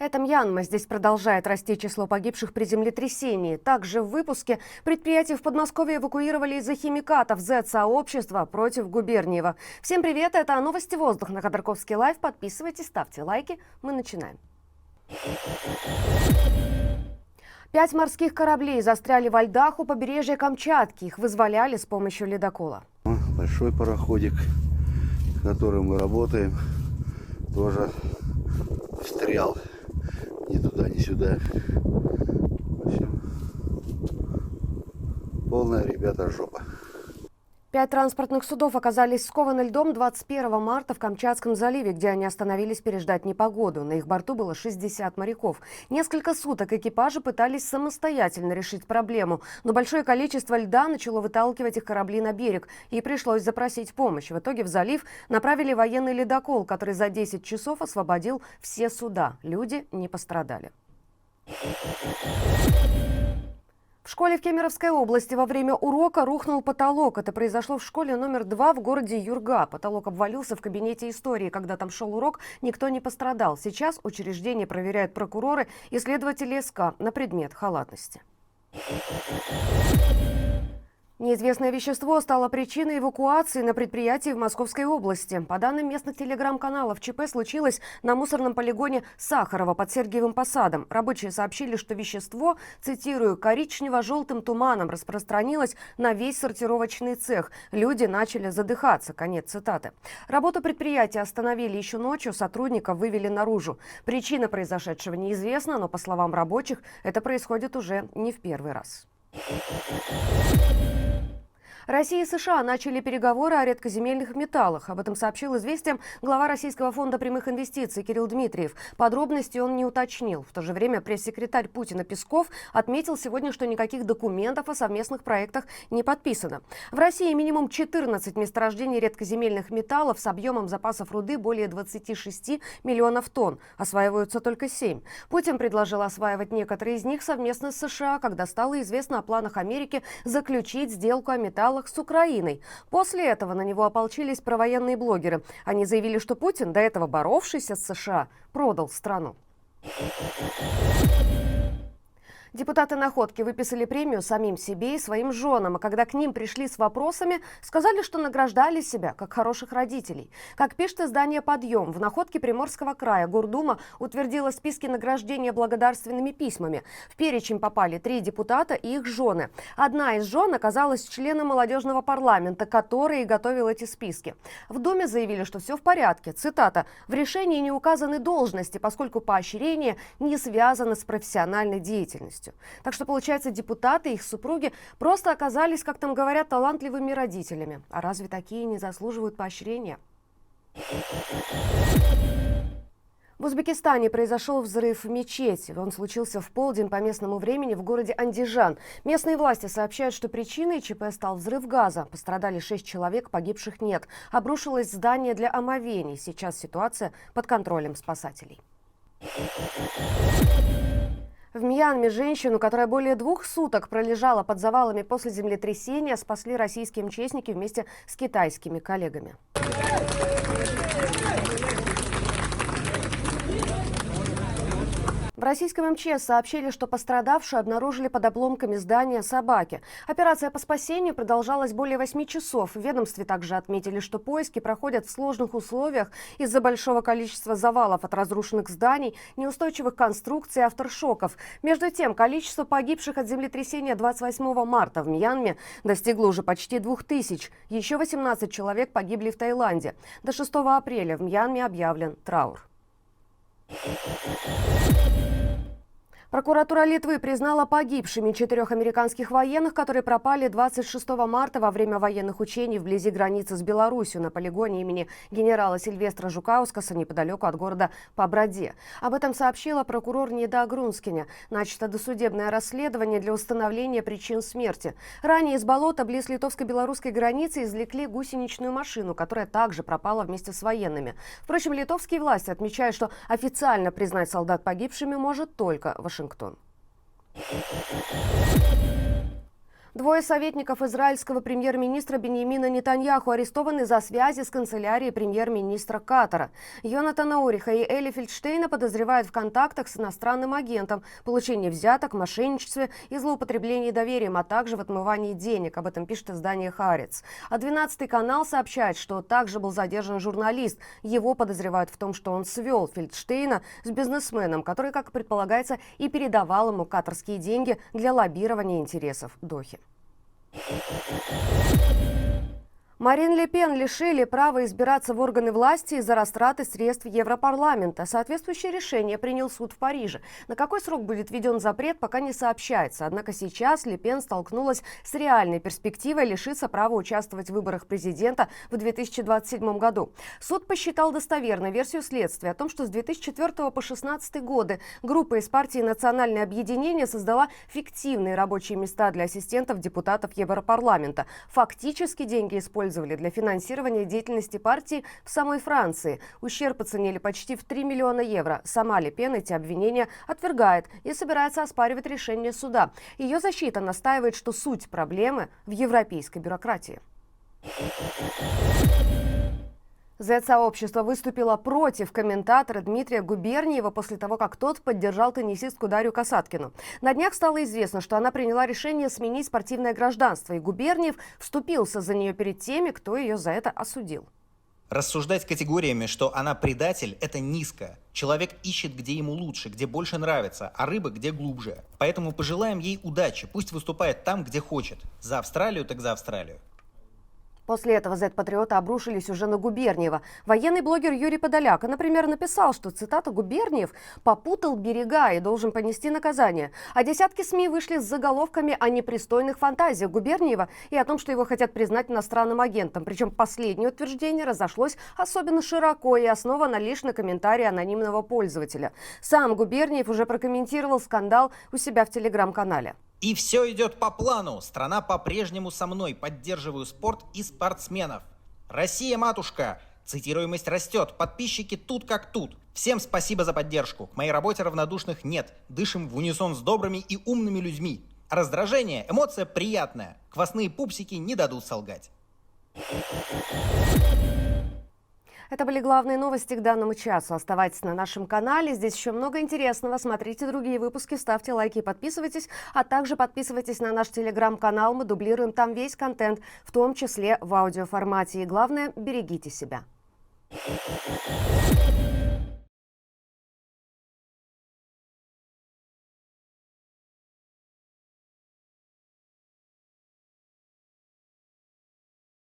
Это Мьянма. Здесь продолжает расти число погибших при землетрясении. Также в выпуске предприятия в Подмосковье эвакуировали из-за химикатов Z-сообщества против Губерниева. Всем привет, это новости воздух на Ходорковский лайв. Подписывайтесь, ставьте лайки. Мы начинаем. 5 морских кораблей застряли во льдах у побережья Камчатки. Их вызволяли с помощью ледокола. Большой пароходик, с которым мы работаем, тоже встрял ни туда, ни сюда. В общем, полная, ребята, жопа. 5 транспортных судов оказались скованы льдом 21 марта в Камчатском заливе, где они остановились переждать непогоду. На их борту было 60 моряков. Несколько суток экипажи пытались самостоятельно решить проблему, но большое количество льда начало выталкивать их корабли на берег, и пришлось запросить помощь. В итоге в залив направили военный ледокол, который за 10 часов освободил все суда. Люди не пострадали. В школе в Кемеровской области во время урока рухнул потолок. Это произошло в школе номер 2 в городе Юрга. Потолок обвалился в кабинете истории. Когда там шел урок, никто не пострадал. Сейчас учреждение проверяют прокуроры и следователи СК на предмет халатности. Неизвестное вещество стало причиной эвакуации на предприятии в Московской области. По данным местных телеграм-каналов, ЧП случилось на мусорном полигоне Сахарова под Сергиевым Посадом. Рабочие сообщили, что вещество, цитирую, коричнево-желтым туманом распространилось на весь сортировочный цех. Люди начали задыхаться. Конец цитаты. Работу предприятия остановили еще ночью, сотрудников вывели наружу. Причина произошедшего неизвестна, но, по словам рабочих, это происходит уже не в первый раз. Россия и США начали переговоры о редкоземельных металлах. Об этом сообщил «Известиям» глава Российского фонда прямых инвестиций Кирилл Дмитриев. Подробности он не уточнил. В то же время пресс-секретарь Путина Песков отметил сегодня, что никаких документов о совместных проектах не подписано. В России минимум 14 месторождений редкоземельных металлов с объемом запасов руды более 26 миллионов тонн. Осваиваются только 7. Путин предложил осваивать некоторые из них совместно с США, когда стало известно о планах Америки заключить сделку о металлах с Украиной. После этого на него ополчились провоенные блогеры. Они заявили, что Путин, до этого боровшийся с США, продал страну. Депутаты Находки выписали премию самим себе и своим женам, а когда к ним пришли с вопросами, сказали, что награждали себя как хороших родителей. Как пишет издание «Подъем», в Находке Приморского края Гордума утвердила списки награждения благодарственными письмами. В перечень попали 3 депутата и их жены. Одна из жен оказалась членом молодежного парламента, который и готовил эти списки. В Думе заявили, что все в порядке. Цитата: «В решении не указаны должности, поскольку поощрение не связано с профессиональной деятельностью». Так что, получается, депутаты и их супруги просто оказались, как там говорят, талантливыми родителями. А разве такие не заслуживают поощрения? В Узбекистане произошел взрыв в мечети. Он случился в полдень по местному времени в городе Андижан. Местные власти сообщают, что причиной ЧП стал взрыв газа. Пострадали 6 человек, погибших нет. Обрушилось здание для омовений. Сейчас ситуация под контролем спасателей. В Мьянме женщину, которая более 2 суток пролежала под завалами после землетрясения, спасли российские МЧСники вместе с китайскими коллегами. В российском МЧС сообщили, что пострадавшую обнаружили под обломками здания собаки. Операция по спасению продолжалась более 8 часов. В ведомстве также отметили, что поиски проходят в сложных условиях из-за большого количества завалов от разрушенных зданий, неустойчивых конструкций и авторшоков. Между тем, количество погибших от землетрясения 28 марта в Мьянме достигло уже почти 2000. Еще 18 человек погибли в Таиланде. До 6 апреля в Мьянме объявлен траур. Прокуратура Литвы признала погибшими 4 американских военных, которые пропали 26 марта во время военных учений вблизи границы с Беларусью на полигоне имени генерала Сильвестра Жукаускаса неподалеку от города Поброде. Об этом сообщила прокурор Неда Грунскиня. Начато досудебное расследование для установления причин смерти. Ранее из болота близ литовско-белорусской границы извлекли гусеничную машину, которая также пропала вместе с военными. Впрочем, литовские власти отмечают, что официально признать солдат погибшими может только Вашингтон. Двое советников израильского премьер-министра Биньямина Нетаньяху арестованы за связи с канцелярией премьер-министра Катара. Йонатана Ориха и Эли Фельдштейна подозревают в контактах с иностранным агентом, получении взяток, мошенничестве и злоупотреблении доверием, а также в отмывании денег. Об этом пишет издание «Хаарец». А 12-й канал сообщает, что также был задержан журналист. Его подозревают в том, что он свел Фельдштейна с бизнесменом, который, как предполагается, и передавал ему катарские деньги для лоббирования интересов Дохи. Марин Ле Пен лишили права избираться в органы власти из-за растраты средств Европарламента. Соответствующее решение принял суд в Париже. На какой срок будет введен запрет, пока не сообщается. Однако сейчас Ле Пен столкнулась с реальной перспективой лишиться права участвовать в выборах президента в 2027 году. Суд посчитал достоверной версию следствия о том, что с 2004 по 2016 годы группа из партии «Национальное объединение» создала фиктивные рабочие места для ассистентов депутатов Европарламента. Фактически деньги использовали для финансирования деятельности партии в самой Франции. Ущерб оценили почти в 3 миллиона евро. Сама Ле Пен эти обвинения отвергает и собирается оспаривать решение суда. Ее защита настаивает, что суть проблемы в европейской бюрократии. Z-сообщество выступило против комментатора Дмитрия Губерниева после того, как тот поддержал теннисистку Дарью Касаткину. На днях стало известно, что она приняла решение сменить спортивное гражданство, и Губерниев вступился за нее перед теми, кто ее за это осудил. Рассуждать категориями, что она предатель, это низко. Человек ищет, где ему лучше, где больше нравится, а рыба где глубже. Поэтому пожелаем ей удачи, пусть выступает там, где хочет. За Австралию так за Австралию. После этого Z-патриоты обрушились уже на Губерниева. Военный блогер Юрий Подоляк, например, написал, что, цитата, «Губерниев попутал берега и должен понести наказание». А десятки СМИ вышли с заголовками о непристойных фантазиях Губерниева и о том, что его хотят признать иностранным агентом. Причем последнее утверждение разошлось особенно широко и основано лишь на комментарии анонимного пользователя. Сам Губерниев уже прокомментировал скандал у себя в телеграм-канале. И все идет по плану. Страна по-прежнему со мной. Поддерживаю спорт и спортсменов. Россия, матушка. Цитируемость растет. Подписчики тут как тут. Всем спасибо за поддержку. К моей работе равнодушных нет. Дышим в унисон с добрыми и умными людьми. Раздражение, эмоция приятная. Квасные пупсики не дадут солгать. Это были главные новости к данному часу. Оставайтесь на нашем канале. Здесь еще много интересного. Смотрите другие выпуски, ставьте лайки и подписывайтесь. А также подписывайтесь на наш телеграм-канал. Мы дублируем там весь контент, в том числе в аудиоформате. И главное, берегите себя.